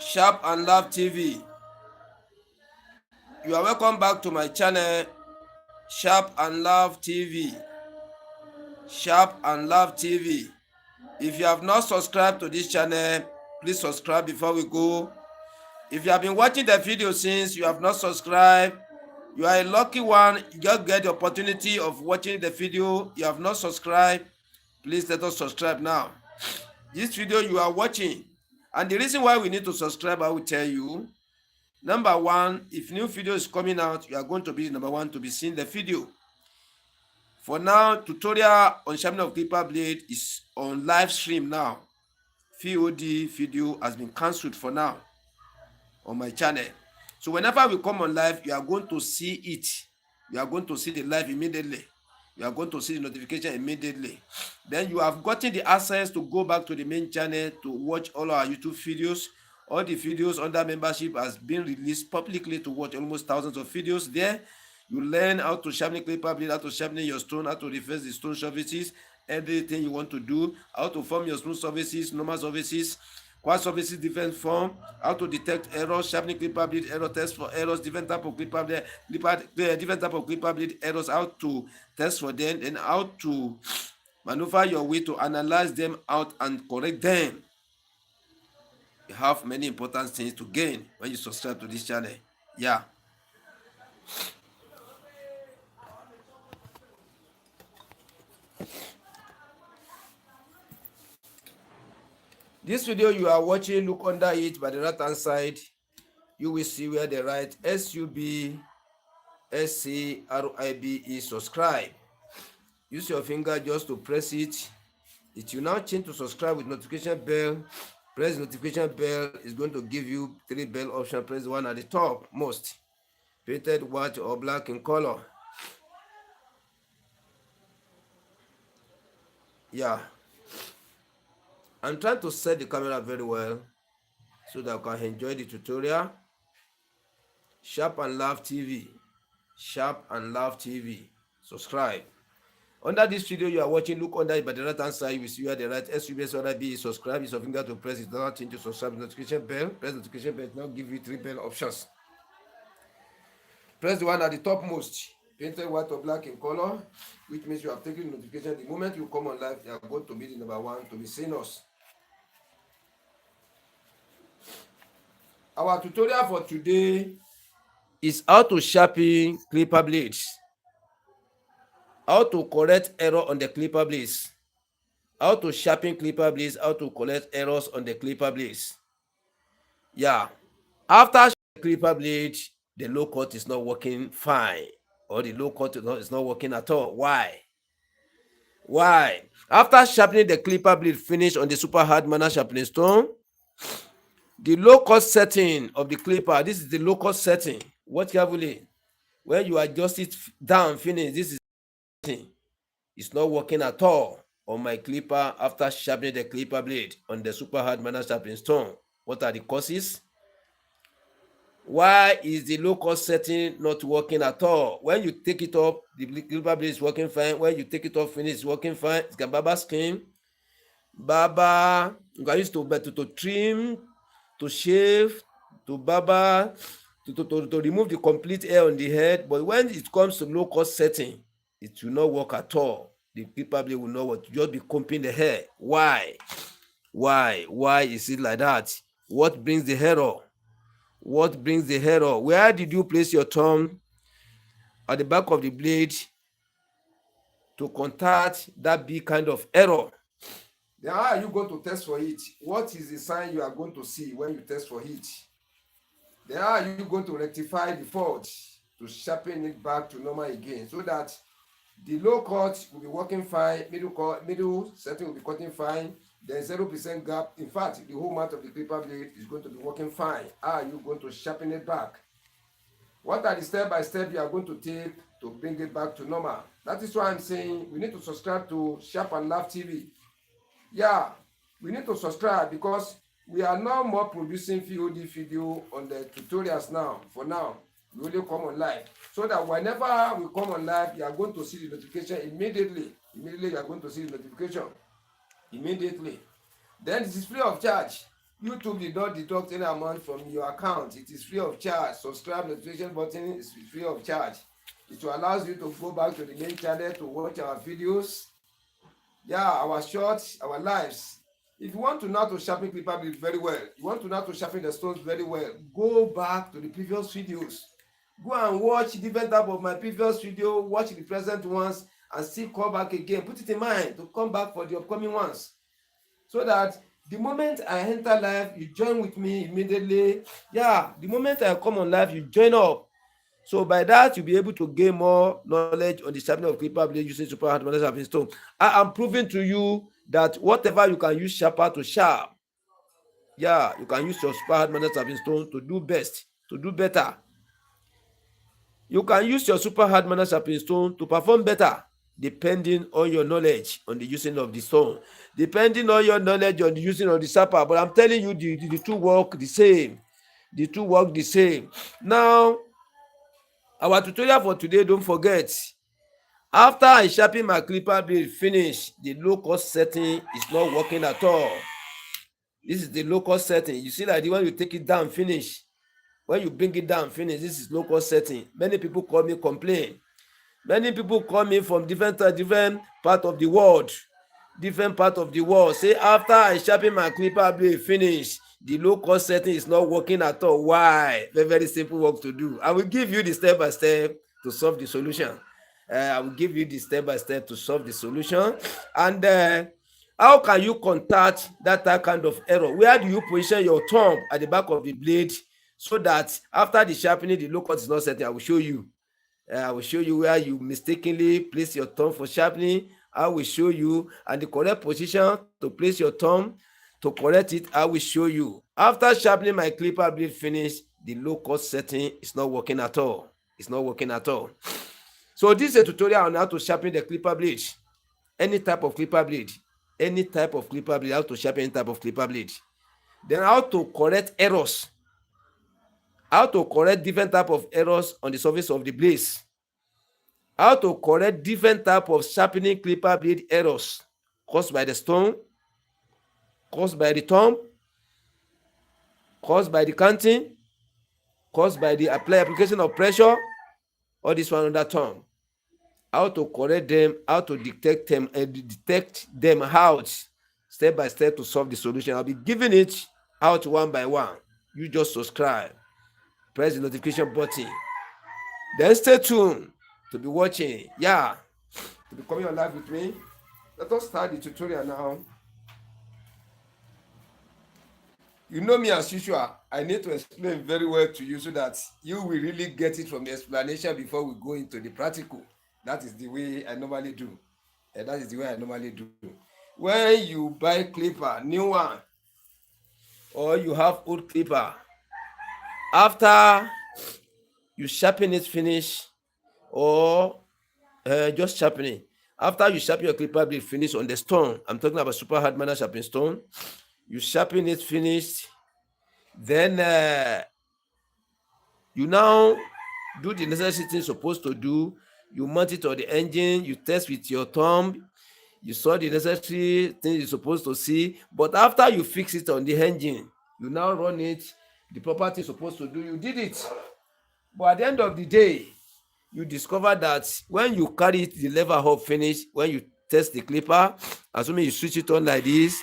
Sharp and Love TV. You are welcome back to my channel, Sharp and Love TV. Sharp and Love TV. If you have not subscribed to this channel, please subscribe before we go. If you have been watching the video since you have not subscribed, you are a lucky one. You just get the opportunity of watching the video. You have not subscribed, please let us subscribe now. This video you are watching, and the reason why we need to subscribe, I will tell you. Number one, if new video is coming out, you are going to be number one to be seeing the video. For now, tutorial on sharpening of clipper blade is on live stream now. VOD video has been cancelled for now on my channel. So whenever we come on live, you are going to see it. You are going to see the live immediately. You are going to see the notification immediately. Then you have gotten the access to go back to the main channel to watch all our YouTube videos. All the videos under membership has been released publicly to watch, almost thousands of videos there. You learn how to sharpen clipper blade, how to sharpen your stone, how to reverse the stone surfaces, everything you want to do, how to form your smooth surfaces, normal surfaces, quartz surfaces, different form, how to detect errors, sharpening clipper blade error, test for errors, different type of clipper blade, different type of clipper blade errors, how to test for them, and how to maneuver your way to analyze them out and correct them. You have many important things to gain when you subscribe to this channel. Yeah. This video you are watching, look under it by the right hand side. You will see where they write SUBSCRIBE subscribe. Use your finger just to press it. It will now change to subscribe with notification bell. Press the notification bell. It's going to give you 3 bell options. Press the one at the top most. Painted white or black in color. Yeah. I'm trying to set the camera very well so that I can enjoy the tutorial. Sharp and Love TV. Sharp and Love TV. Subscribe. Under this video you are watching, look under it by the right hand side. You will see where the right SUBSCRIBE subscribe. Use your finger to press it. Do not change to subscribe. Notification bell. Press notification bell. Now give you 3 bell options. Press the one at the top most. Painted white or black in color, which means you have taken notification. The moment you come on live, you are going to be the number one to be seeing us. Our tutorial for today is how to sharpen clipper blades, how to correct error on the clipper blades, how to sharpen clipper blades, how to correct errors on the clipper blades. Yeah, after clipper blade, the low cut is not working fine, or the low cut is not working at all. Why? After sharpening the clipper blade finish on the super hard manner sharpening stone, the low cut setting of the clipper, this is the low cut setting. Watch carefully. When you adjust it down, finish, this is it's not working at all on my clipper after sharpening the clipper blade on the super hard manner sharpening stone. What are the causes? Why is the low cut setting not working at all? When you take it up, the clipper blade is working fine. When you take it off, finish, it's working fine. It's got barber skin. Barber, you can use to trim, to shave, to barber, to remove the complete hair on the head. But when it comes to low cut setting, it will not work at all. The clipper blade will not work. You just be combing the hair. Why is it like that? What brings the error? What brings the error? Where did you place your thumb at the back of the blade to contact that big kind of error? Then how are you going to test for it? What is the sign you are going to see when you test for it? Then how are you going to rectify the fault to sharpen it back to normal again, so that the low cut will be working fine, middle setting will be cutting fine, there's 0% gap. In fact, the whole mouth of the clipper blade is going to be working fine. How are you going to sharpen it back? What are the step-by-step you are going to take to bring it back to normal? That is why I'm saying we need to subscribe to Sharp and Love TV. Yeah, we need to subscribe because we are now more producing VOD video on the tutorials now. For now, we only come on live, so that whenever we come on live, you are going to see the notification immediately. You are going to see the notification immediately. Then this is free of charge. YouTube did not deduct any amount from your account. It is free of charge. Subscribe, notification button is free of charge. It will allow you to go back to the main channel to watch our videos. Yeah, our shorts, our lives. If you want to know how to sharpen clipper blade very well, you want to know how to sharpen the stones very well, go back to the previous videos. Go and watch different type of my previous video, watch the present ones, and still come back again. Put it in mind to come back for the upcoming ones, so that the moment I enter live, you join with me immediately. Yeah, the moment I come on live, you join up. So by that, you'll be able to gain more knowledge on the sharpening of clipper blade using super hard metals sharpening stone. I am proving to you that whatever you can use sharper to sharp, yeah, you can use your super hard metals sharpening stone to do best, to do better. You can use your super hard metals sharpening stone to perform better, depending on your knowledge on the using of the stone, depending on your knowledge on the using of the sharper. But I'm telling you, the two work the same. The two work the same. Now, our tutorial for today, don't forget, after I sharpen my clipper blade finish, the low cut setting is not working at all. This is the low cut setting. You see, like when you take it down finish, when you bring it down finish, this is low cut setting. Many people call me complain. Many people call me from different part of the world. Different part of the world say after I sharpen my clipper blade finish, the low cut setting is not working at all. Why? Very, very simple work to do. I will give you the step by step to solve the solution. I will give you the step by step to solve the solution. And how can you contact that kind of error? Where do you position your thumb at the back of the blade so that after the sharpening, the low cut is not setting? I will show you. I will show you where you mistakenly place your thumb for sharpening. I will show you, and the correct position to place your thumb to correct it, I will show you. After sharpening my clipper blade finish, the low cut setting is not working at all. It's not working at all. So this is a tutorial on how to sharpen the clipper blade. Any type of clipper blade. Any type of clipper blade, how to sharpen any type of clipper blade. Then how to correct errors. How to correct different type of errors on the surface of the blades. How to correct different type of sharpening clipper blade errors caused by the stone, caused by the thumb, caused by the canting, caused by the application of pressure, or this one on that thumb. How to correct them, how to detect them out step by step to solve the solution. I'll be giving it out one by one. You just subscribe, press the notification button, then stay tuned to be watching. Yeah, to be coming on live with me. Let us start the tutorial now. You know me as usual. I need to explain very well to you so that you will really get it from the explanation before we go into the practical. That is the way I normally do. And that is the way I normally do. When you buy clipper, new one, or you have old clipper, after you sharpen it finish, or just sharpening, after you sharpen your clipper blade finish on the stone, I'm talking about super hard manner sharpening stone, you sharpen it finished, then you now do the necessary things you're supposed to do. You mount it on the engine, you test with your thumb, you saw the necessary things you're supposed to see. But after you fix it on the engine, you now run it, the proper thing you're supposed to do, you did it. But at the end of the day, you discover that when you carry it, the lever hub finish, when you test the clipper, assuming you switch it on like this,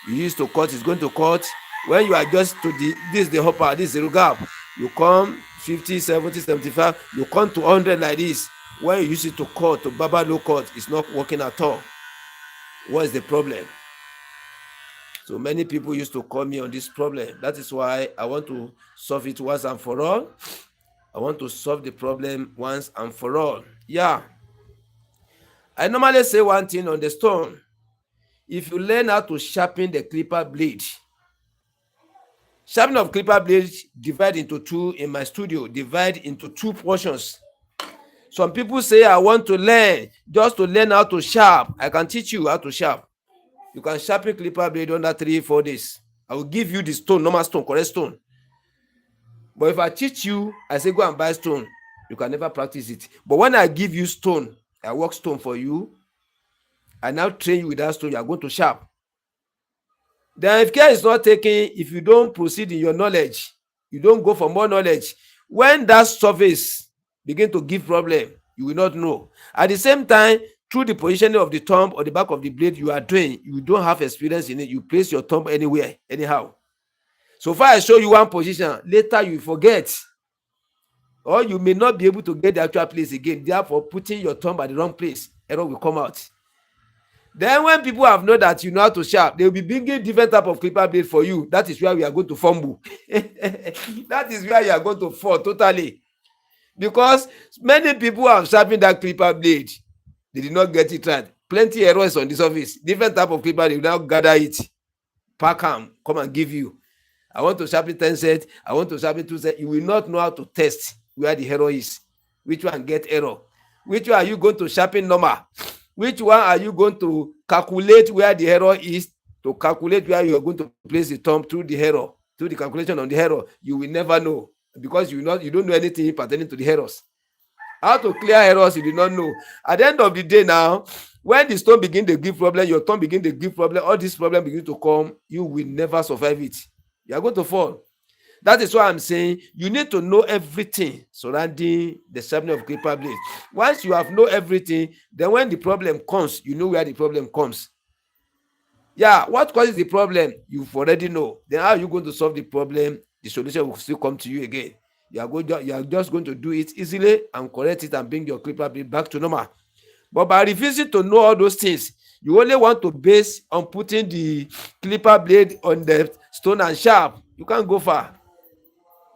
you use to cut, it's going to cut. When you adjust to this is the hopper, this is the gap, you come 50, 70, 75, you come to 100 like this. When you use it to cut, to barber low cut, it's not working at all. What is the problem? So many people used to call me on this problem. That is why I want to solve it once and for all. I want to solve the problem once and for all. Yeah. I normally say one thing on the stone. If you learn how to sharpen the clipper blade, sharpening of clipper blade divide into two in my studio, divide into two portions. Some people say, I want to learn, just to learn how to sharp. I can teach you how to sharp. You can sharpen clipper blade under 3-4 days. I will give you the stone, normal stone, correct stone. But if I teach you, I say go and buy stone, you can never practice it. But when I give you stone, I work stone for you, I now train you with that stone, you are going to sharp. Then if care is not taken, if you don't proceed in your knowledge, you don't go for more knowledge, when that surface begin to give problem, you will not know. At the same time, through the positioning of the thumb or the back of the blade you are doing, you don't have experience in it, you place your thumb anywhere, anyhow. So far I show you one position, later you forget, or you may not be able to get the actual place again, therefore putting your thumb at the wrong place, error will come out. Then when people have known that you know how to sharp, they will be bringing different type of clipper blade for you. That is where we are going to fumble. That is where you are going to fall totally. Because many people have sharpened that clipper blade, they did not get it right. Plenty errors on the surface. Different type of clipper, they will now gather it, pack them, come and give you. I want to sharpen 10 sets, I want to sharpen 2 sets. You will not know how to test where the error is. Which one get error? Which one are you going to sharpen normal? Which one are you going to calculate where the error is, to calculate where you are going to place the thumb through the error, through the calculation on the error? You will never know, because you don't know anything pertaining to the errors. How to clear errors, you do not know. At the end of the day now, when the stone begin to give problem, your thumb begin to give problem, all these problems begin to come, you will never survive it. You are going to fall. That is why I'm saying you need to know everything surrounding the sharpening of clipper blade. Once you have know everything, then when the problem comes, you know where the problem comes. Yeah, what causes the problem, you've already know. Then how are you going to solve the problem? The solution will still come to you again. You are just going to do it easily and correct it and bring your clipper blade back to normal. But by refusing to know all those things, you only want to base on putting the clipper blade on the stone and sharp. You can't go far.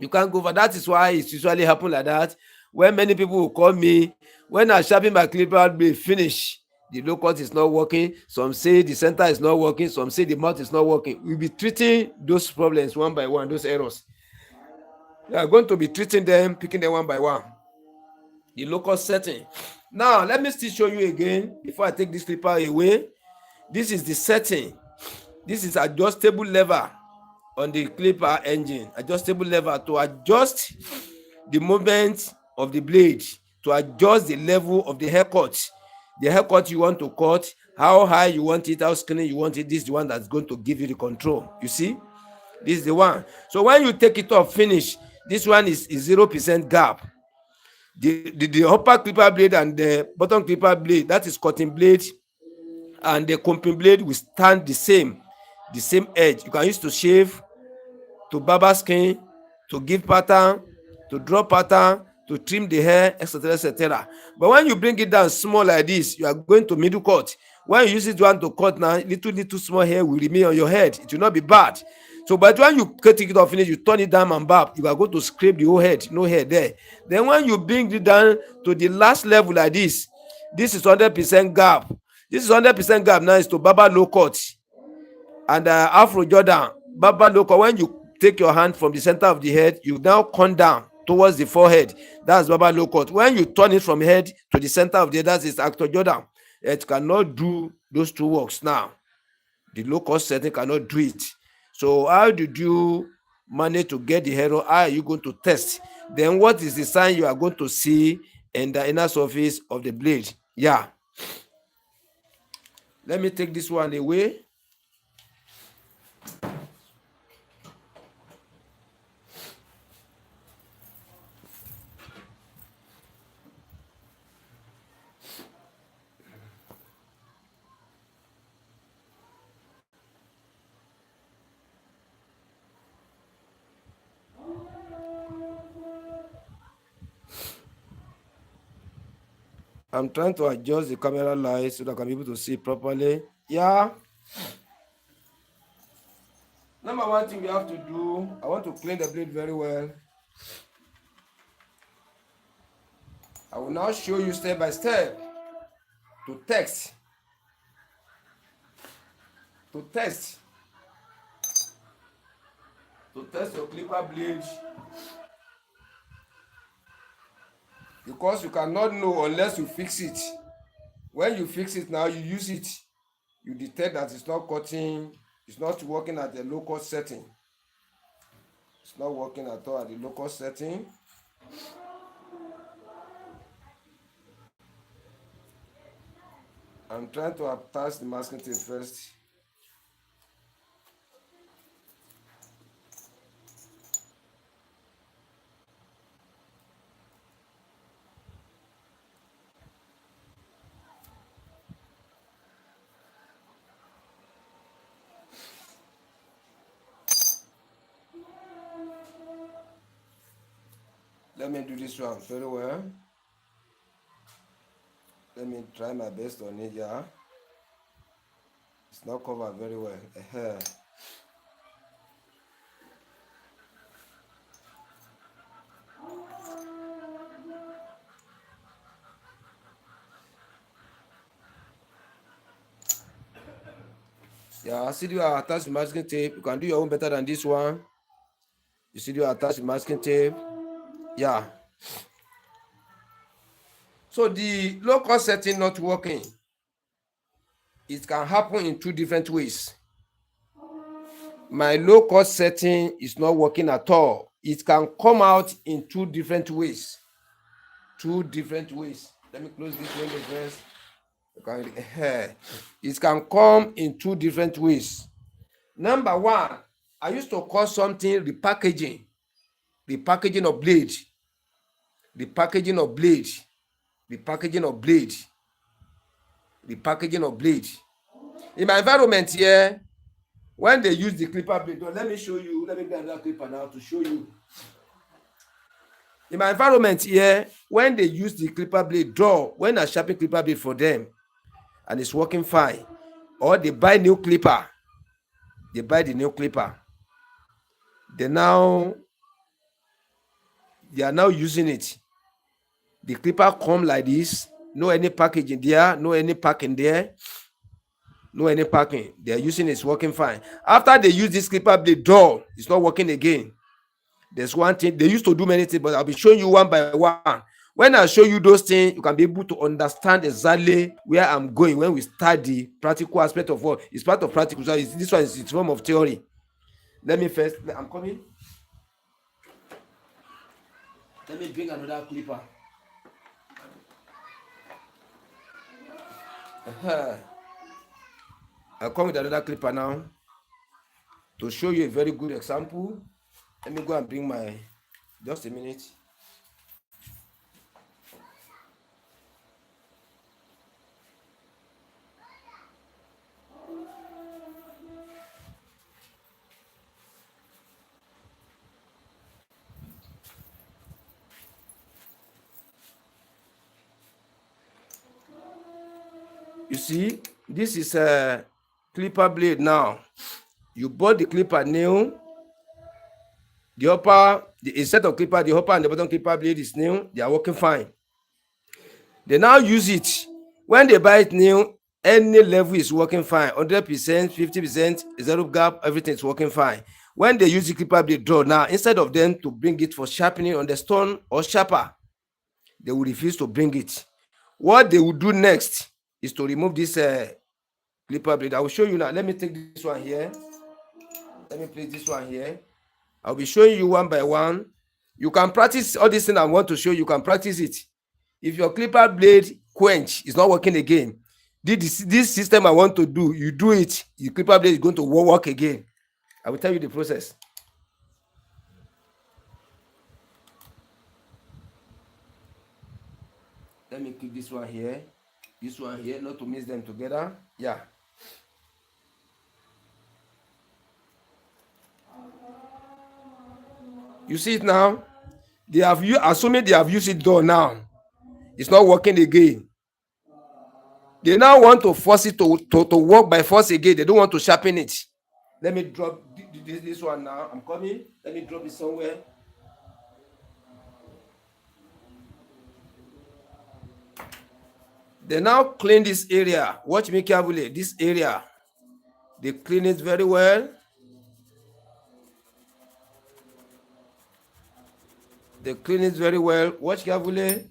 You can't go far. That is why it usually happen like that. When many people will call me, when I sharpen my clipper blade finish, the low cut is not working. Some say the center is not working. Some say the mouth is not working. We'll be treating those problems one by one, those errors. We are going to be treating them, picking them one by one. The local setting. Now, let me still show you again before I take this clipper away. This is the setting. This is adjustable lever on the clipper engine. Adjustable lever to adjust the movement of the blade, to adjust the level of the haircut. The haircut you want to cut, how high you want it, how skinny you want it. This is the one that's going to give you the control. You see? This is the one. So when you take it off, finish, this one is 0% gap. The upper clipper blade and the bottom clipper blade, that is cutting blade, and the combing blade will stand the same edge. You can use to shave, to barber skin, to give pattern, to draw pattern, to trim the hair, etc., etc. But when you bring it down small like this, you are going to middle cut. When you use it one to cut now, little small hair will remain on your head. It will not be bad. So, but when you cut it off finish, you turn it down and back, you are going to scrape the whole head, no hair there. Then when you bring it down to the last level like this is 100% gap. This is 100% gap now is to barber low cut and Afro Jordan. Barber low cut, when you take your hand from the center of the head, you now come down towards the forehead. That's barber low cut. When you turn it from head to the center of the head, that is Afro Jordan. It cannot do those two works now. The low cut setting cannot do it. So how did you manage to get the error? How are you going to test? Then what is the sign you are going to see in the inner surface of the blade? Yeah. Let me take this one away. I'm trying to adjust the camera light so that I can be able to see properly. Yeah. Number one thing we have to do, I want to clean the blade very well. I will now show you step by step to test. To test your clipper blade. Because you cannot know unless you fix it. When you fix it now, you use it, you detect that it's not cutting, it's not working at the low-cut setting. It's not working at all at the low-cut setting. I'm trying to attach the masking tape first. Let me do this one very well. Let me try my best on it, yeah. It's not covered very well. Yeah, I see you attach the masking tape. You can do your own better than this one. You see you attach the masking tape. Yeah. So the low cut setting not working. It can happen in two different ways. My low cut setting is not working at all. It can come out in two different ways. Two different ways. Let me close this window first. It can come in two different ways. Number one, I used to call something repackaging. The packaging of blade. The packaging of blade. The packaging of blade. The packaging of blade. In my environment here, when they use the clipper blade, let me show you. Let me get another clipper now to show you. In my environment here, when they use the clipper blade when I sharpen clipper blade for them and it's working fine, or they buy new clipper, they buy the new clipper. They are now using it. The clipper come like this, no any packaging there, no any packing there, no any packing. They are using it, it's working fine. After they use this clipper blade it's not working again. There's one thing they used to do many things, but I'll be showing you one by one. When I show you those things, you can be able to understand exactly where I'm going when we start the practical aspect of what is part of practical. So this one is form of theory. Let me first, I'm coming. Let me bring another clipper. I'll come with another clipper now to show you a very good example. Let me go and bring my, just a minute. You see, this is a clipper blade now. You bought the clipper new. The upper, a set of clipper, the upper and the bottom clipper blade is new. They are working fine. They now use it. When they buy it new, any level is working fine. 100%, 50%, zero gap, everything is working fine. When they use the clipper blade now, instead of them to bring it for sharpening on the stone or sharper, they will refuse to bring it. What they will do next is to remove this clipper blade. I will show you now. Let me take this one here. Let me place this one here. I'll be showing you one by one. You can practice all this thing I want to show you. You can practice it. If your clipper blade quench is not working again, this system I want to do, you do it, your clipper blade is going to work again. I will tell you the process. Let me keep this one here, not to mix them together. Yeah. You see it now? They have used, assuming they have used it now. It's not working again. They now want to force it to work by force again. They don't want to sharpen it. Let me drop this one now. I'm coming. Let me drop it somewhere. They now clean this area. Watch me carefully. This area, they clean it very well. They clean it very well. Watch carefully.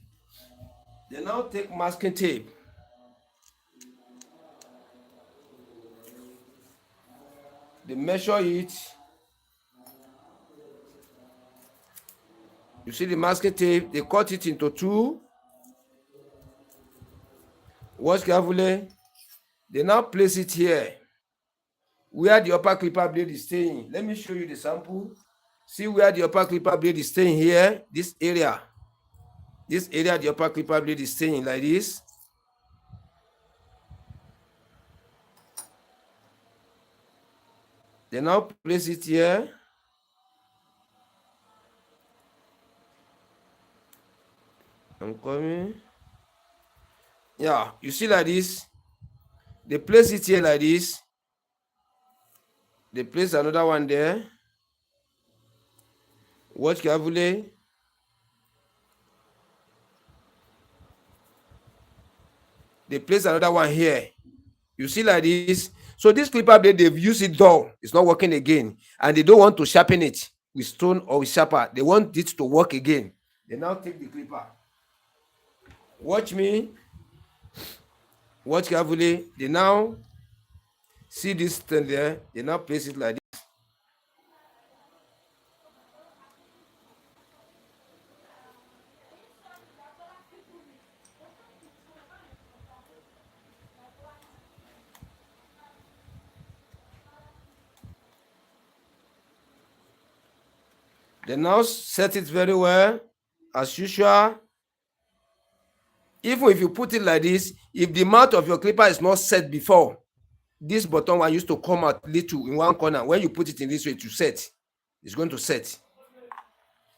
They now take masking tape. They measure it. You see the masking tape? They cut it into two. Watch carefully. They now place it here, where the upper clipper blade is staying. Let me show you the sample. See where the upper clipper blade is staying here. This area, the upper clipper blade is staying like this. They now place it here. I'm coming. Yeah, you see like this. They place it here like this. They place another one there. Watch carefully. They place another one here. You see like this. So this clipper blade, they've used it dull. It's not working again. And they don't want to sharpen it with stone or with sharper. They want it to work again. They now take the clipper. Watch me. Watch carefully. They now see this thing there. They now place it like this. They now set it very well, as usual. Even if you put it like this, if the mouth of your clipper is not set before, this bottom one used to come out little in one corner. When you put it in this way to set, it's going to set.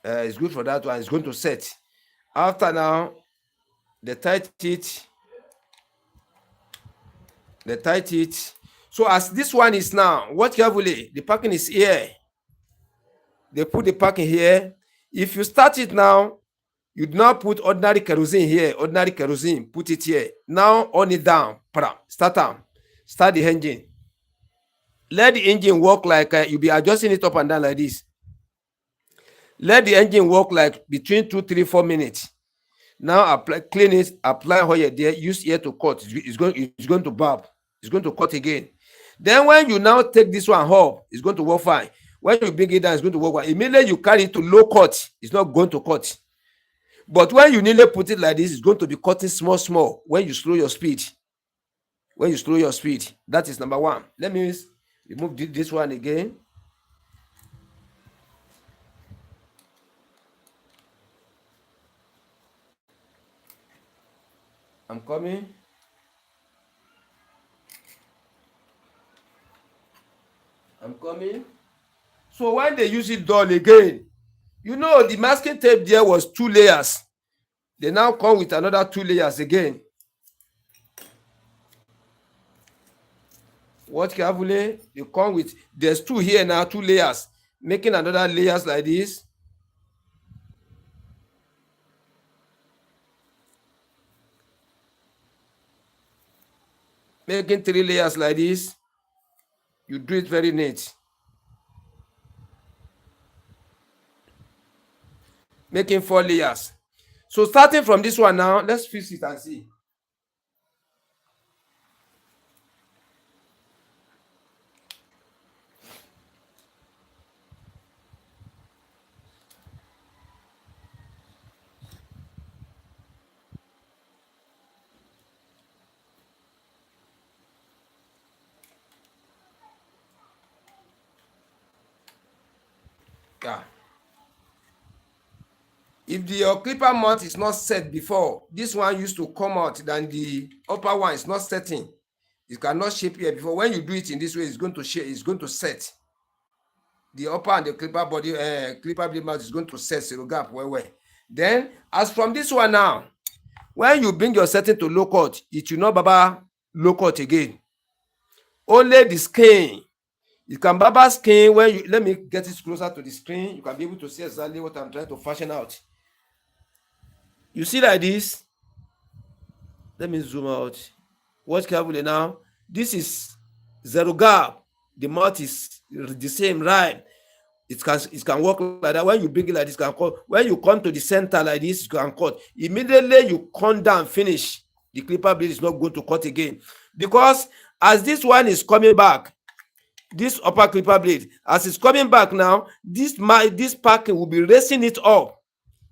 It's good for that one. It's going to set. After now, they tight it. They tight it. So as this one is now, watch carefully. The packing is here. They put the packing here. If you start it now, you do not put ordinary kerosene here. Ordinary kerosene, put it here. Now on it down. Start down. Start the engine. Let the engine work like you'll be adjusting it up and down like this. Let the engine work like between 2, 3, 4 minutes. Now apply, clean it, apply oil there, use here to cut. It's going to barb. It's going to cut again. Then when you now take this one up, it's going to work fine. When you bring it down, it's going to work fine. Immediately you carry it to low cut, it's not going to cut. But when you nearly put it like this, it's going to be cutting small when you slow your speed. When you slow your speed, that is number one. Let me remove this one again. I'm coming. I'm coming. So when they use it dull again, you know the masking tape there was 2 layers. They now come with another 2 layers again. Watch carefully. They come with, there's 2 here now, 2 layers. Making another layers like this. Making 3 layers like this. You do it very neat. Making 4 layers. So starting from this one now, let's fix it and see. Yeah. If your clipper mount is not set before, this one used to come out, then the upper one is not setting. You cannot shape here before. When you do it in this way, it's going to shape, it's going to set. The upper and the clipper body, clipper blade mount is going to set zero gap well. Then, as from this one now, when you bring your setting to low cut, it will not baba low cut again. Only the skin. You can baba skin when you, let me get it closer to the screen. You can be able to see exactly what I'm trying to fashion out. You see like this. Let me zoom out. Watch carefully now. This is zero gap. The mouth is the same, right? It can work like that. When you bring it like this, can cut. When you come to the center like this, you can cut. Immediately you come down, finish. The clipper blade is not going to cut again. Because as this one is coming back, this upper clipper blade, as it's coming back now, this packing will be raising it up.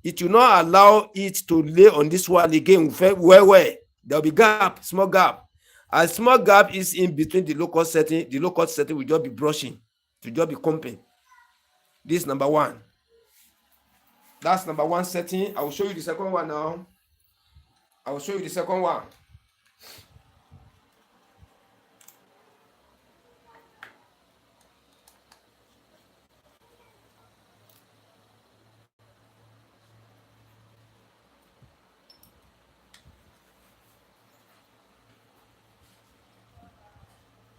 It will not allow it to lay on this one again well. There will be gap, small gap. A small gap is in between the low-cut setting. The low-cut setting will just be brushing, to just be comping. This is number one. That's number one setting. I will show you the second one now. I will show you the second one.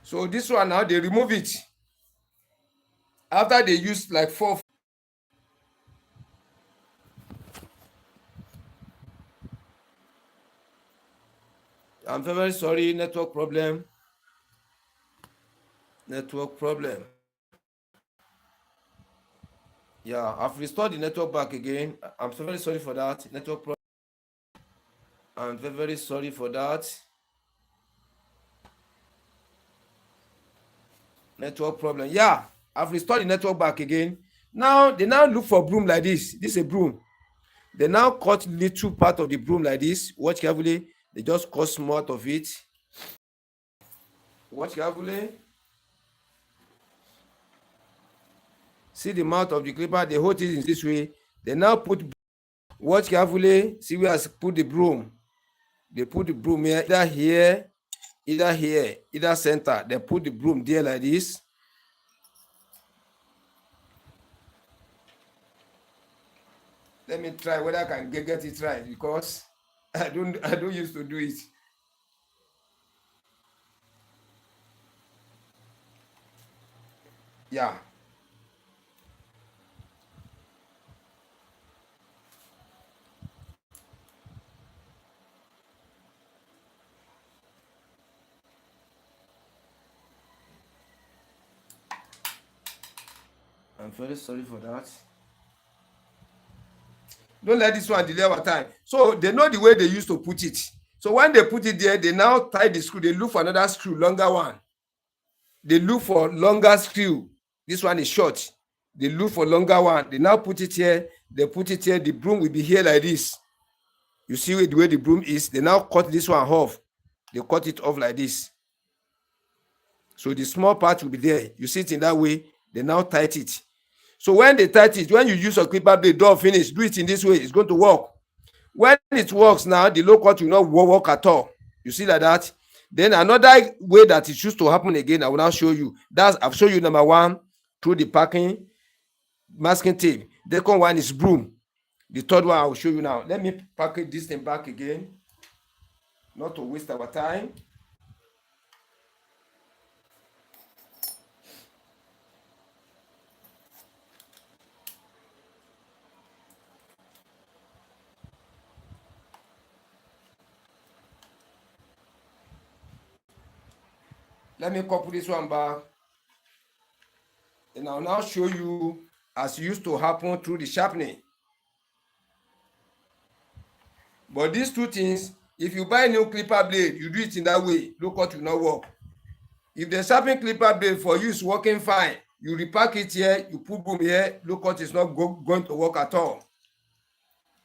So this one now, they remove it after they use like 4. I'm very sorry, network problem. Yeah, I've restored the network back again. I'm so very sorry for that. Network problem. I'm very sorry for that. Network problem. Yeah, I've restored the network back again. Now they now look for broom like this. This is a broom. They now cut little part of the broom like this. Watch carefully. They just cut small out of it. Watch carefully. See the mouth of the clipper. They hold it in this way. They now put. Watch carefully. See where I put the broom. They put the broom here, either center. They put the broom there like this. Let me try whether I can get it right, because I don't used to do it. Yeah. I'm very sorry for that. Don't let this one delay our time. So they know the way they used to put it. So when they put it there, they now tie the screw. They look for another screw, longer one. They look for longer screw. This one is short. They look for longer one. They now put it here. They put it here. The broom will be here like this. You see the way the broom is. They now cut this one off. They cut it off like this. So the small part will be there. You see it in that way. They now tight it. So when they tight it, when you use a clipper blade, don't finish. Do it in this way. It's going to work. When it works now, the low cut will not work at all. You see like that? Then another way that it used to happen again, I will now show you. I've shown you number one through the packing masking tape. The second one is broom. The third one I will show you now. Let me package this thing back again, not to waste our time. Let me couple this one back, and I'll now show you as used to happen through the sharpening. But these two things, if you buy a new clipper blade, you do it in that way, look what will not work. If the sharpening clipper blade for you is working fine, you repack it here, you put broom here, look what is not going to work at all.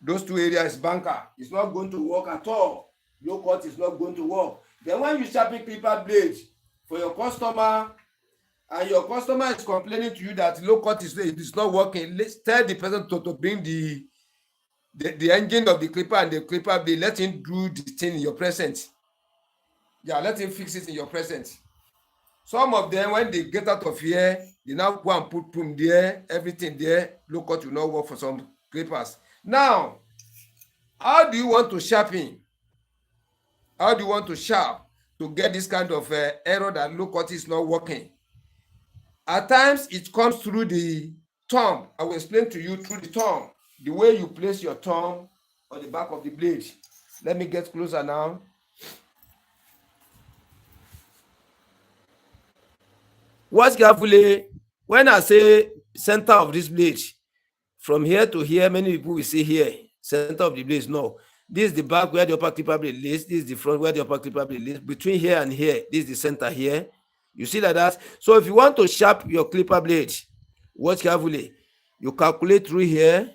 Those two areas is banker. It's not going to work at all. Low cut is not going to work. Then when you sharpen clipper blade for your customer, and your customer is complaining to you that low cut is not working, let's tell the person to bring the engine of the clipper and the clipper blade. Let him do the thing in your presence. Yeah, let him fix it in your presence. Some of them, when they get out of here, they now go and put boom there, everything there. Low cut will not work for some clippers. Now, how do you want to sharpen? How do you want to sharp to get this kind of error that low cut is not working? At times, it comes through the thumb. I will explain to you through the thumb, the way you place your thumb on the back of the blade. Let me get closer now. Watch carefully. When I say center of this blade, from here to here, many people will say here, center of the blade. No, this is the back where the upper clipper blade lays. This is the front where the upper clipper blade lays. Between here and here, this is the center here. You see like that? So if you want to sharp your clipper blade, watch carefully. You calculate through here.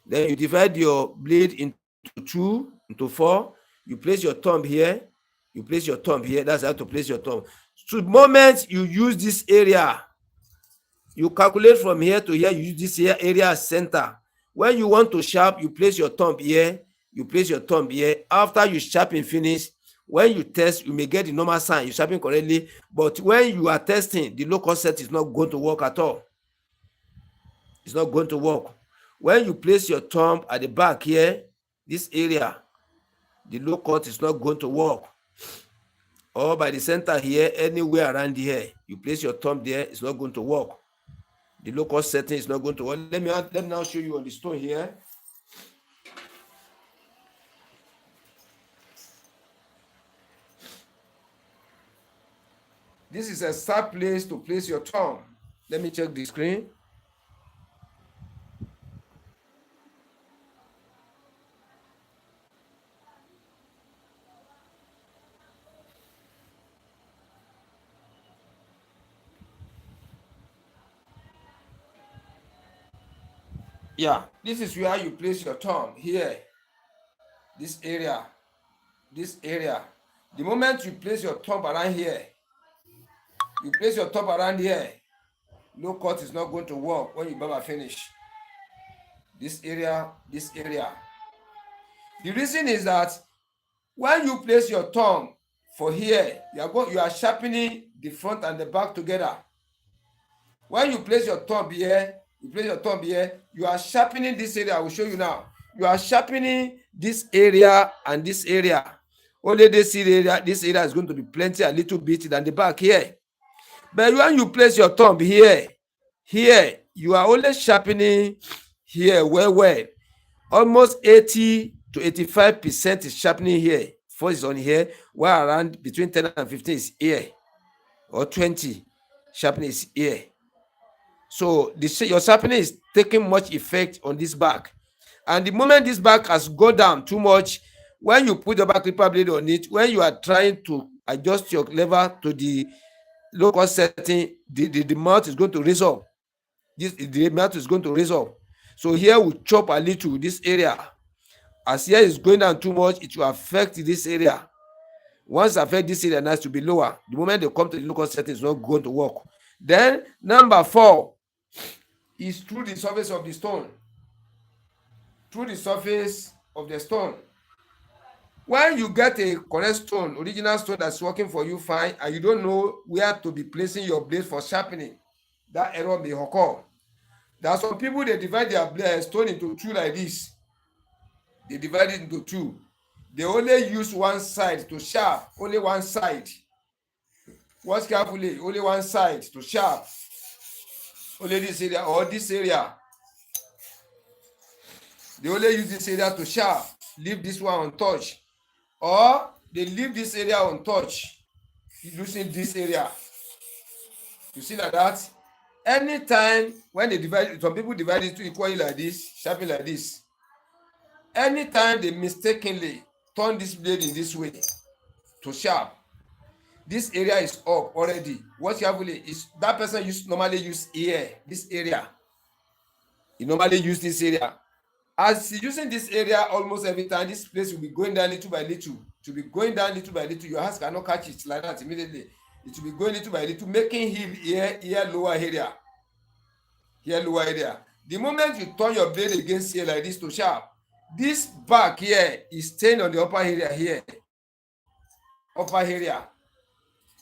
Then you divide your blade into 2, into 4. You place your thumb here. You place your thumb here. That's how to place your thumb. So the moment you use this area, you calculate from here to here, you use this here area as center. When you want to sharp, you place your thumb here, you place your thumb here. After you sharpen finish, when you test, you may get the normal sign, you sharpen correctly, but when you are testing, the low-cut set is not going to work at all. It's not going to work. When you place your thumb at the back here, this area, the low-cut is not going to work. or by the center here, anywhere around here, you place your thumb there, it's not going to work. The low-cut setting is not going to work. Let me now show you on the stone here. This is a sharp place to place your thumb. Let me check the screen. Yeah, this is where you place your thumb here. This area. The moment you place your thumb around here, low cut is not going to work when you barber finish. This area. The reason is that when you place your thumb for here, you are sharpening the front and the back together. When you place your thumb here, you are sharpening this area. I will show you now. You are sharpening this area and this area. Only this area is going to be plenty, a little bit than the back here. But when you place your thumb here, you are only sharpening here well. Almost 80 to 85% is sharpening here. First is on here, while around between 10 and 15 is here, or 20 sharpening is here. So your sharpening is taking much effect on this back. And the moment this back has gone down too much, when you put the back clipper blade on it, when you are trying to adjust your lever to the low-cut setting, the mount is going to raise up. The mount is going to raise up. So here we chop a little this area. As here is going down too much, it will affect this area. Once affect this area, it has to be lower. The moment they come to the low-cut setting, it's not going to work. Then number 4 is through the surface of the stone. When you get a correct stone, original stone that's working for you fine, and you don't know where to be placing your blade for sharpening, that error may occur. There are some people, they divide their stone into two like this. They divide it into two. They only use one side to sharp, only one side. Watch carefully, only one side to sharp. Only this area or this area. They only use this area to sharp. Leave this one untouched. Or they leave this area untouched, using this area. You see like that? Anytime when they divide, some people divide it equally like this, sharpen like this. Anytime they mistakenly turn this blade in this way to sharp, this area is up already. What carefully is that person normally use here, this area. He normally use this area. As he's using this area almost every time, this place will be going down little by little. It will be going down little by little. Your hands cannot catch it like that immediately. It will be going little by little, making him here lower area. Here lower area. The moment you turn your blade against here like this to sharp, this back here is staying on the upper area here. Upper area.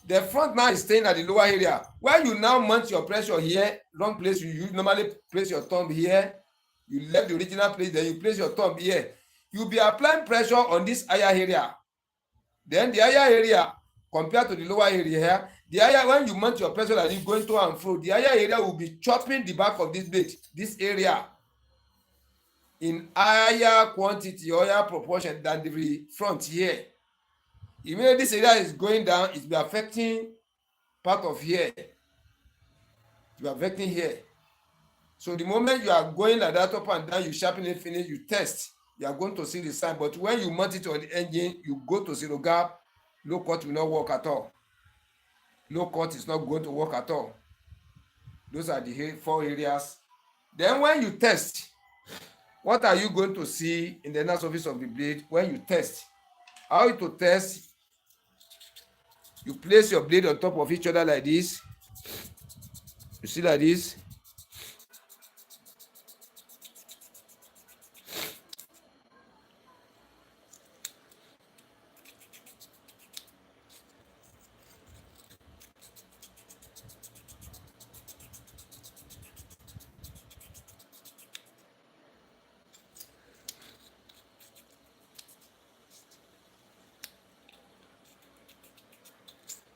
The front now is staying at the lower area. When you now mount your pressure here, wrong place, you normally place your thumb here. You left the original place, then you place your thumb here. You'll be applying pressure on this higher area. Then the higher area, compared to the lower area here, the higher, when you mount your pressure like this going to and fro, the higher area will be chopping the back of this blade, this area, in higher quantity or higher proportion than the front here. Even this area is going down, it will be affecting part of here. It will be affecting here. So the moment you are going like that up and down, you sharpen it, finish, you test, you are going to see the sign. But when you mount it on the engine, you go to zero gap, low cut will not work at all. Low cut is not going to work at all. Those are the 4 areas. Then when you test, what are you going to see in the inner surface of the blade when you test? How to test? You place your blade on top of each other like this. You see like this.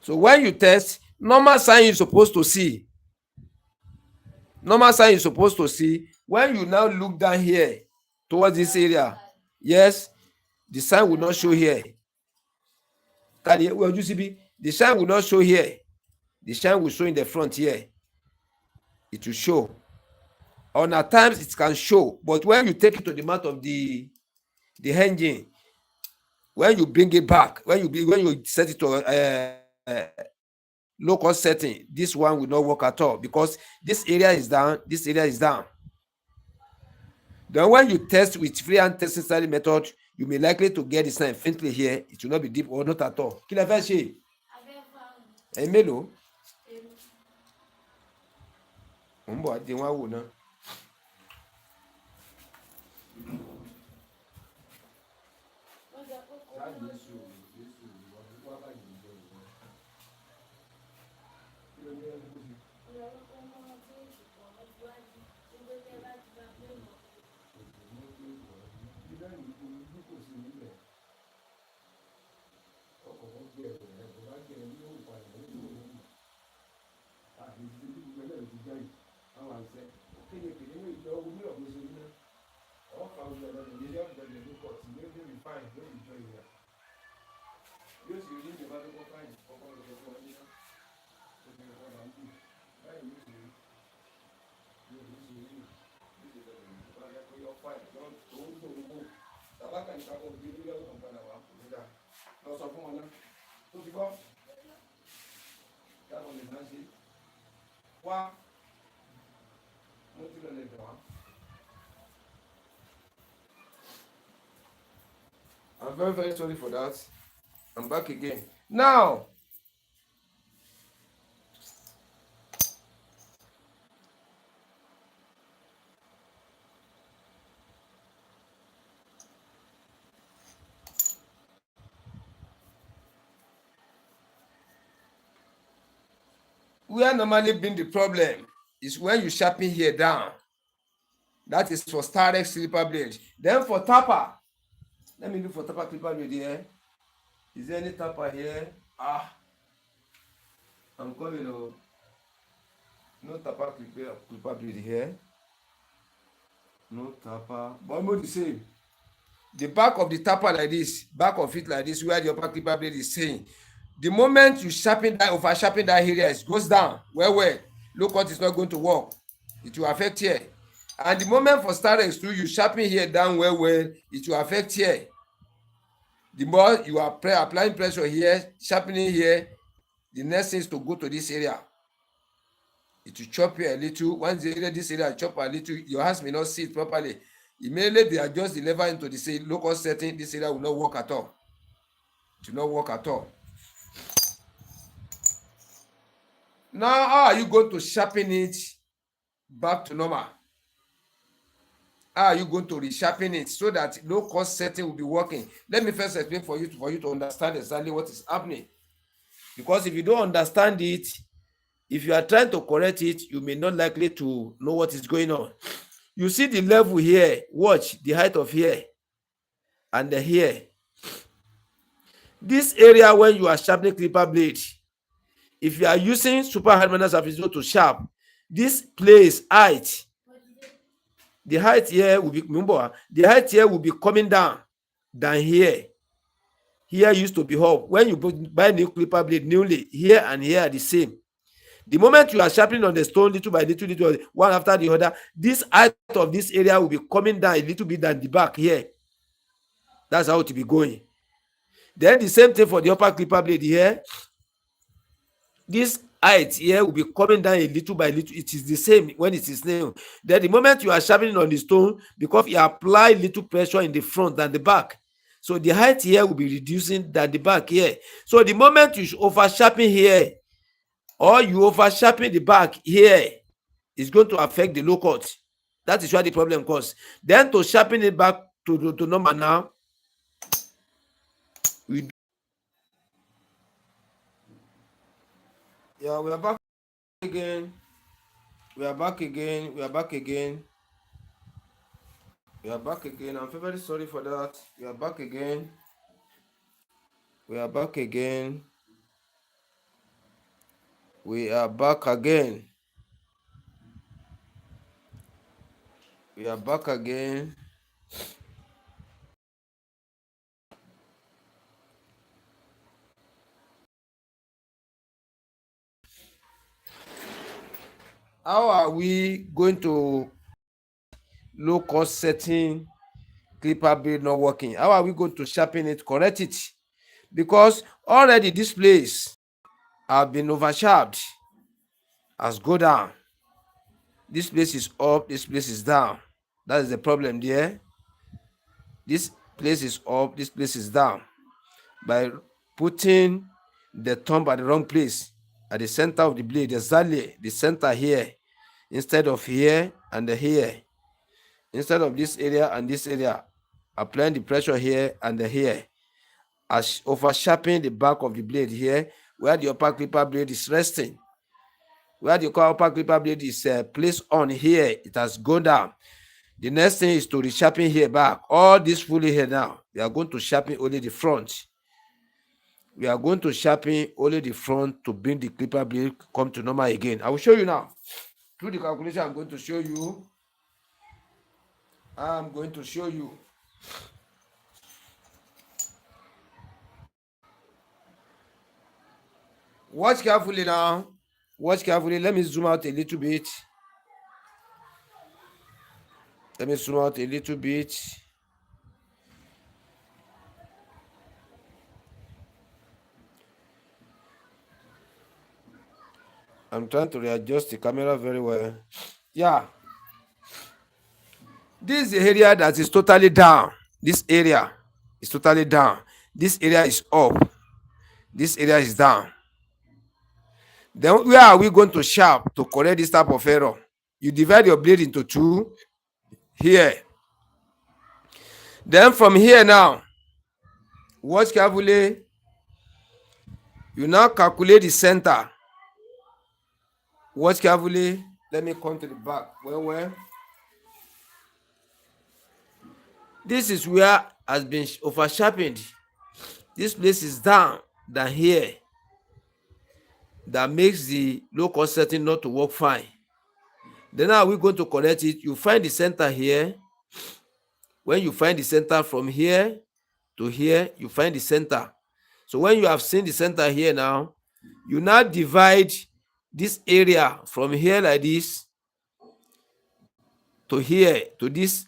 So when you test, normal sign you're supposed to see. Normal sign you're supposed to see. When you now look down here towards this area, yes, the sign will not show here. Well, you see, the sign will not show here. The sign will show in the front here. It will show. On at times it can show, but when you take it to the mouth of the engine, when you bring it back, when you set it to low cut setting, this one will not work at all because this area is down, this area is down. Then when you test with freehand testing study method, you may likely to get the sign faintly here. It will not be deep or not at all. Kí lẹ fẹ́ ṣe? Ẹ̀yin mélòó? Mo ń bọ̀ àti wọn wò náà. I'm very, very sorry for that. I'm back again. Now, where normally been the problem is when you sharpen here down. That is for started slipper blade. Then for tapper, let me look for tapper clipper blade here. Is there any tapper here? I'm coming. No tapper clipper blade here. No tapper, but almost the same. The back of the tapper like this, back of it like this, where the upper clipper blade is saying. The moment you sharpen that, over sharpen that area, it goes down. Well, look what is not going to work. It will affect here. And the moment for starting extrude, you sharpen here down well, it will affect here. The more you are applying pressure here, sharpening here, the next thing is to go to this area. It will chop here a little. Once this area chop a little, your hands may not see it properly. Immediately they adjust the lever into the local setting, this area will not work at all. It will not work at all. Now, how are you going to sharpen it back to normal? How are you going to resharpen it so that low cost setting will be working? Let me first explain for you to understand exactly what is happening. Because if you don't understand it, if you are trying to correct it, you may not likely to know what is going on. You see the level here, watch the height of here and the here. This area when you are sharpening clipper blade, if you are using super hard manner surface to sharp, this place height, the height here will be, remember, the height here will be coming down than here. Here used to be up. When you buy new clipper blade newly, here and here are the same. The moment you are sharpening on the stone little by little, one after the other, this height of this area will be coming down a little bit than the back here. That's how it will be going. Then the same thing for the upper clipper blade here. This height here will be coming down a little by little. It is the same when it is new. Then the moment you are sharpening on the stone, because you apply little pressure in the front than the back, so the height here will be reducing than the back here. So the moment you over sharpen here, or you over sharpen the back here, it's going to affect the low cut. That is why the problem causes. Then to sharpen it back to normal now, we are back again. We are back again. I'm very sorry for that. We are back again. We are back again. We are back again. How are we going to low cost setting clipper blade not working? How are we going to sharpen it, correct it? Because already this place have been over sharpened, has go down. This place is up, this place is down. That is the problem there. This place is up, this place is down. By putting the thumb at the wrong place, at the center of the blade, exactly the center here, instead of here and here, instead of this area and this area, applying the pressure here and here, as over sharpening the back of the blade here, where the upper clipper blade is resting. Where the upper clipper blade is placed on here, it has gone down. The next thing is to resharpen here back. All this fully here now, we are going to sharpen only the front. We are going to sharpen only the front to bring the clipper blade come to normal again. I will show you now. Through the calculation, I'm going to show you. I'm going to show you. Watch carefully now. Watch carefully. Let me zoom out a little bit. Let me zoom out a little bit. I'm trying to readjust the camera very well. Yeah. This is the area that is totally down. This area is totally down. This area is up. This area is down. Then where are we going to sharp to correct this type of error? You divide your blade into two here. Then from here now, watch carefully. You now calculate the center. Watch carefully. Let me come to the back. Well. This is where has been over sharpened. This place is down than here. That makes the low cost setting not to work fine. Then how are we going to correct it? You find the center here. When you find the center from here to here, you find the center. So when you have seen the center here now, you now divide this area from here like this to here, to this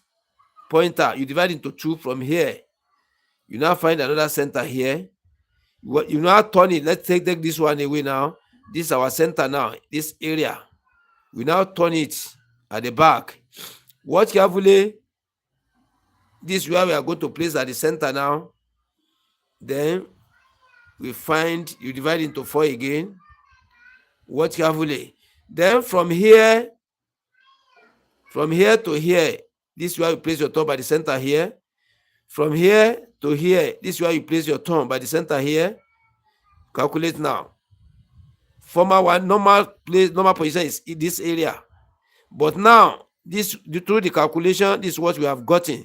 pointer. You divide into two from here. You now find another center here. You now turn it. Let's take this one away now. This is our center now, this area. We now turn it at the back. Watch carefully. This is where we are going to place at the center now. Then we find, you divide into 4 again. Watch carefully. Then from here to here, this is where you place your thumb by the center here. From here to here, this is where you place your thumb by the center here. Calculate now. Former one, normal position is in this area. But now, through the calculation, this is what we have gotten.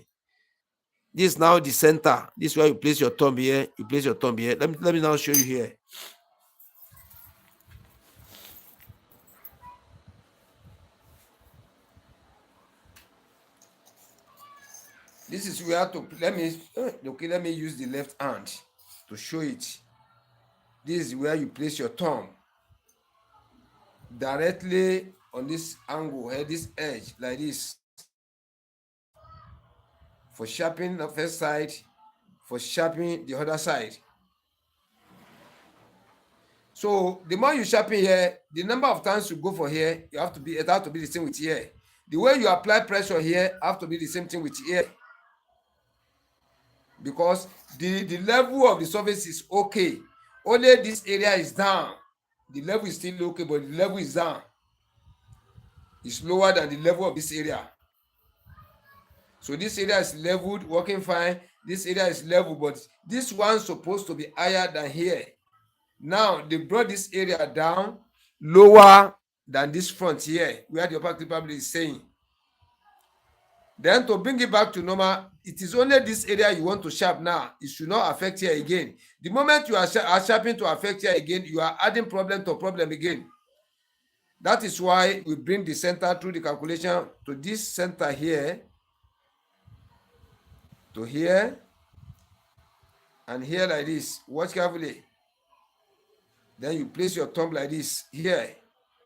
This is now the center. This is where you place your thumb here. You place your thumb here. Let me now show you here. This is where to let me use the left hand to show it. This is where you place your thumb directly on this angle here, this edge, like this, for sharpening the first side, for sharpening the other side. So the more you sharpen here, the number of times you go for here, it has to be the same with here. The way you apply pressure here have to be the same thing with here. Because the level of the surface is okay. Only this area is down. The level is still okay, but the level is down. It's lower than the level of this area. So this area is leveled, working fine. This area is level, but this one's supposed to be higher than here. Now they brought this area down lower than this front here, where the upper clipper blade is saying. Then to bring it back to normal, it is only this area you want to sharpen now. It should not affect here again. The moment you are sharpening to affect here again, you are adding problem to problem again. That is why we bring the center through the calculation to this center here, to here, and here like this. Watch carefully. Then you place your thumb like this here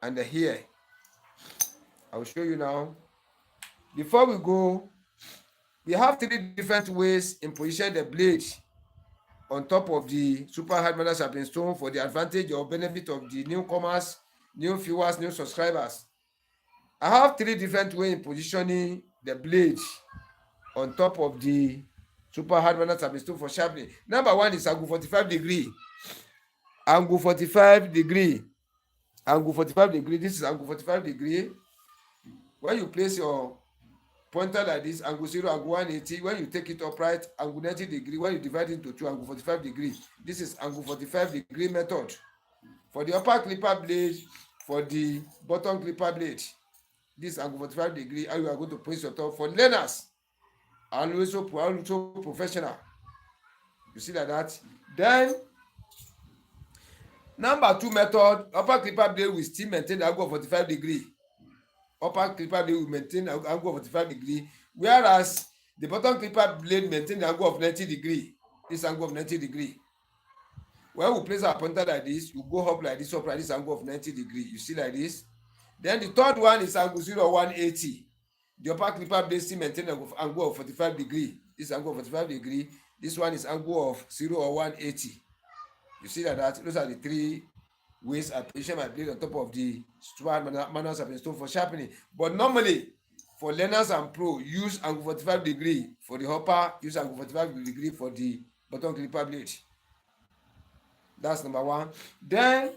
and here. I will show you now. Before we go, we have 3 different ways in position the blade on top of the super hard metal sharpening stone for the advantage or benefit of the newcomers, new viewers, new subscribers. I have 3 different ways in positioning the blade on top of the super hard metal sharpening stone for sharpening. Number 1 is angle 45 degree. Angle 45 degree. Angle 45 degree. This is angle 45 degree. When you place your pointer like this, angle 0, angle 180. When you take it upright, angle 90 degree. When you divide it into 2, angle 45 degree. This is angle 45 degree method. For the upper clipper blade, for the bottom clipper blade, this is angle 45 degree. How you are going to place your thumb. For learners, and also professional. You see like that. Then, number 2 method, upper clipper blade will still maintain the angle of 45 degree. Upper clipper blade will maintain the angle of 45 degree, whereas the bottom clipper blade maintain the angle of 90 degree. This angle of 90 degree. When we place our pointer like this, you go up like this, this angle of 90 degree. You see like this. Then the third one is angle 0 180. The upper clipper blade still maintain the angle of 45 degree. This angle of 45 degree. This one is angle of 0 or 180. You see like that. Those are the 3 ways I position my blade on top of the super manual sharpening stone for sharpening. But normally, for learners and pro, use angle 45 degree for the upper, use angle 45 degree for the bottom clipper blade. That's number 1. Then,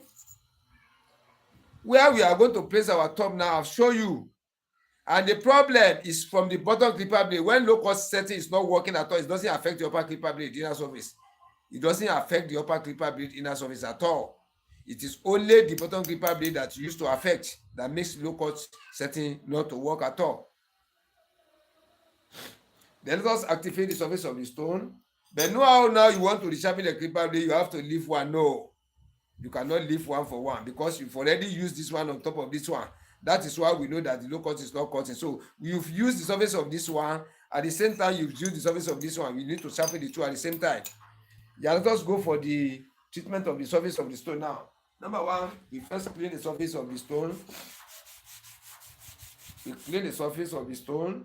where we are going to place our thumb now, I'll show you. And the problem is from the bottom clipper blade. When low-cut setting is not working at all, it doesn't affect the upper clipper blade inner surface. It doesn't affect the upper clipper blade inner surface at all. It is only the bottom clipper blade that you used to affect that makes low-cut setting not to work at all. Then let us activate the surface of the stone. But know how now you want to resharpen the clipper blade, you have to leave one. No, you cannot leave one for one because you've already used this one on top of this one. That is why we know that the low-cut is not cutting. So you've used the surface of this one. At the same time, you've used the surface of this one. We need to sharpen the two at the same time. Yeah, let us go for the treatment of the surface of the stone now. Number 1, we first clean the surface of the stone. We clean the surface of the stone.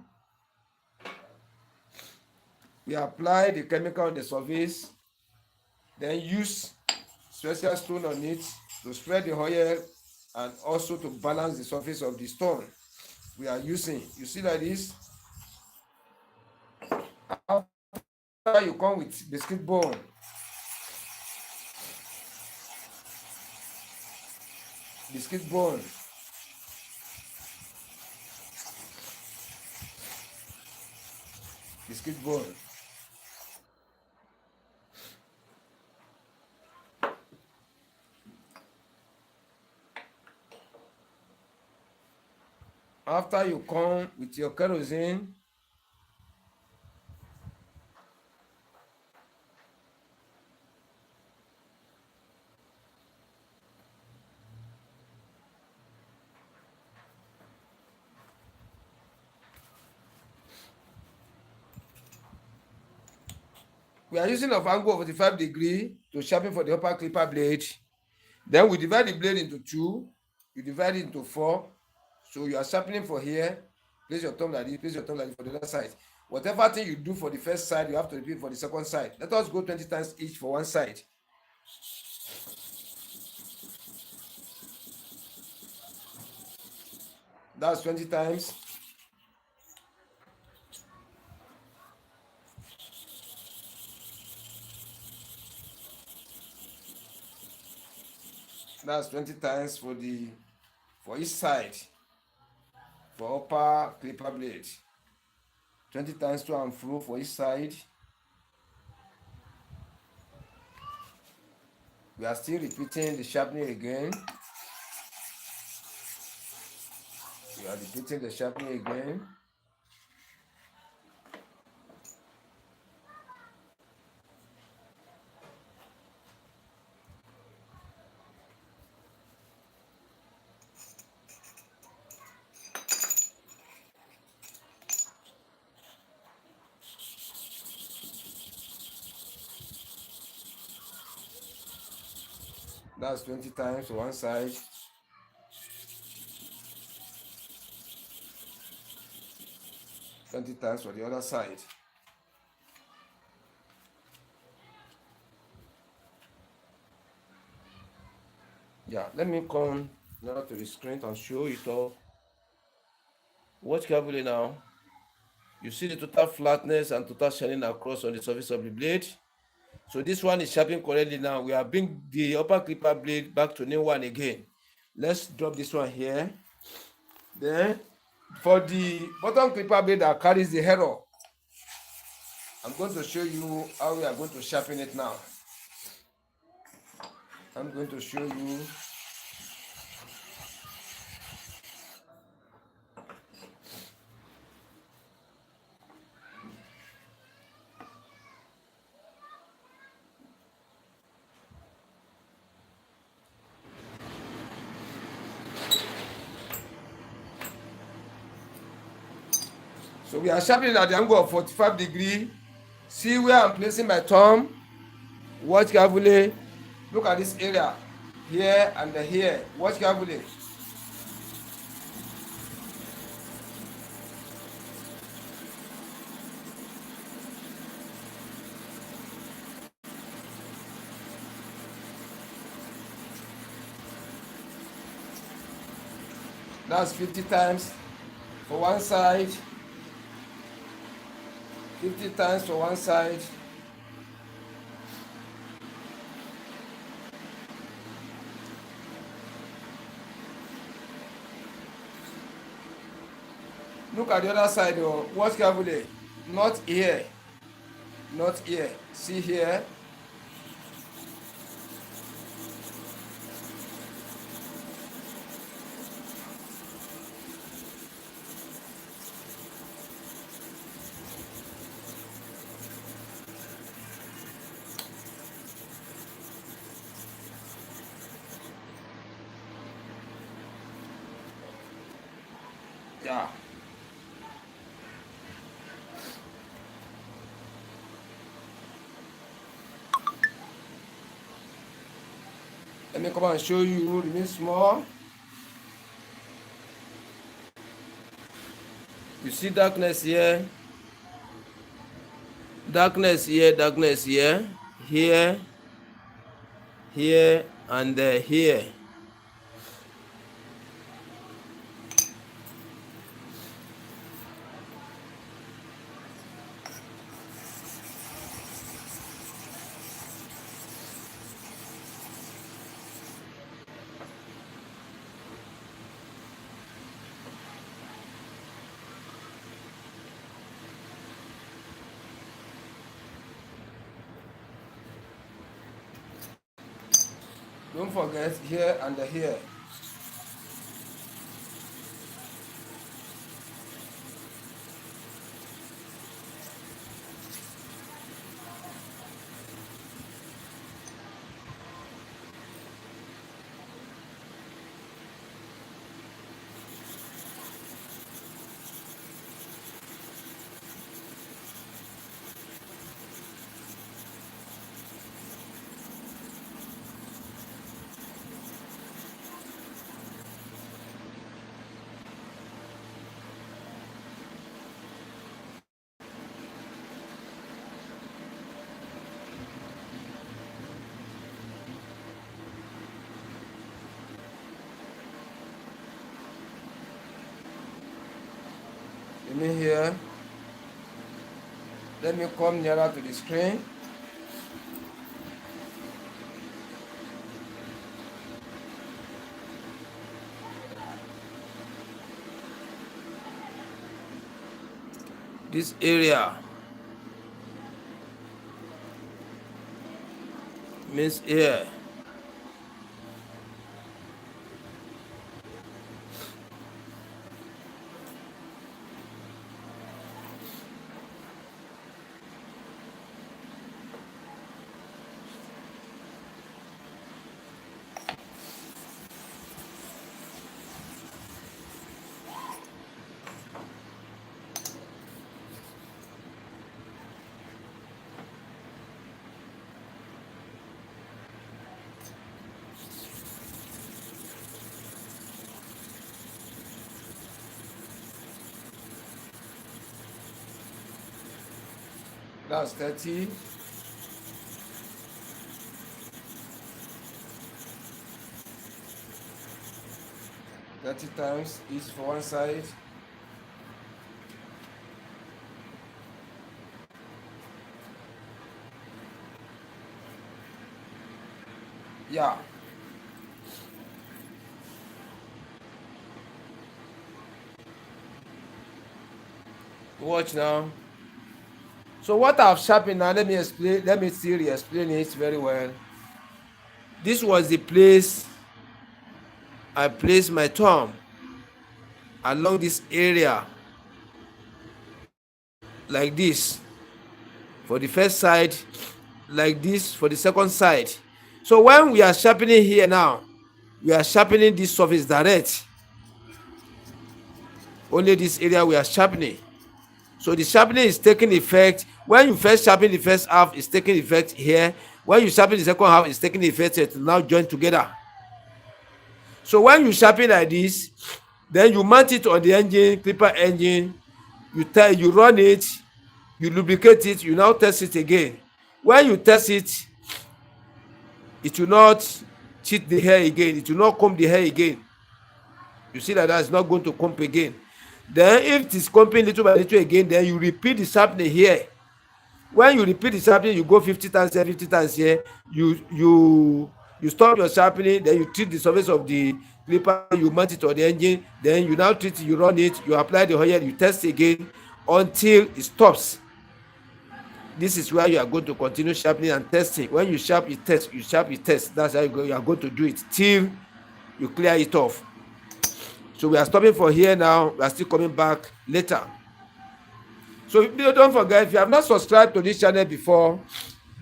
We apply the chemical on the surface. Then use special stone on it to spread the oil and also to balance the surface of the stone we are using. You see like this. After you come with biscuit bone, biscuit bone. Biscuit bone. After you come with your kerosene, we are using of angle of 45 degree to sharpen for the upper clipper blade. Then we divide the blade into 2. You divide it into 4. So you are sharpening for here. Place your thumb like this. Place your thumb like this for the other side. Whatever thing you do for the first side, you have to repeat for the second side. Let us go 20 times each for one side. That's 20 times. That's 20 times for each side. For upper clipper blade. 20 times to and fro for each side. We are still repeating the sharpening again. We are repeating the sharpening again. That's 20 times to one side. Twenty times for the other side. Yeah, let me come now to the screen and show it all. Watch carefully now. You see the total flatness and total shining across on the surface of the blade. So this one is sharpened correctly now. We are bring the upper clipper blade back to new one again. Let's drop this one here. Then for the bottom clipper blade that carries the error, I'm going to show you how we are going to sharpen it now. I'm going to show you. So we are sharpening at the angle of 45 degrees. See where I'm placing my thumb. Watch carefully. Look at this area. Here and here. Watch carefully. That's 50 times for one side. 50 times for one side. Look at the other side though. Watch carefully. Not here. Not here. See here. Yeah. Let me come and show you. Remain small. You see darkness here. Darkness here, darkness here. Here. Here and here. Don't forget here and here. Let me here. Let me come nearer to the screen. This area means here. That's 30. Times is for one side. Yeah. Watch now. So what I've sharpened now, let me explain. Let me still explain it very well. This was the place I placed my thumb along this area, like this for the first side, like this for the second side. So when we are sharpening here now, we are sharpening this surface direct. Only this area we are sharpening. So the sharpening is taking effect. When you first sharpen the first half, it's taking effect here. When you sharpen the second half, it's taking effect to now join together. So when you sharpen like this, then you mount it on the engine, clipper engine, you run it, you lubricate it, you now test it again. When you test it, it will not cheat the hair again, it will not comb the hair again. You see that that's not going to comb again. Then if it is combing little by little again, then you repeat the sharpening here. When you repeat the sharpening, you go 50 times here, 50 times here. You stop your sharpening, then you treat the surface of the clipper, you mount it on the engine, then you now treat it, you run it, you apply the oil, you test again until it stops. This is where you are going to continue sharpening and testing. When you sharp, you test, you sharp, you test. That's how you are going to do it till you clear it off. So we are stopping for here now. We are still coming back later. So don't forget, if you have not subscribed to this channel before,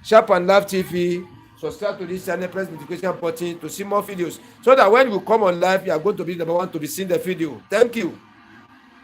Sharp and Laugh TV, subscribe to this channel, press the notification button to see more videos, so that when we come on live, you are going to be the number one to be seeing the video. Thank you.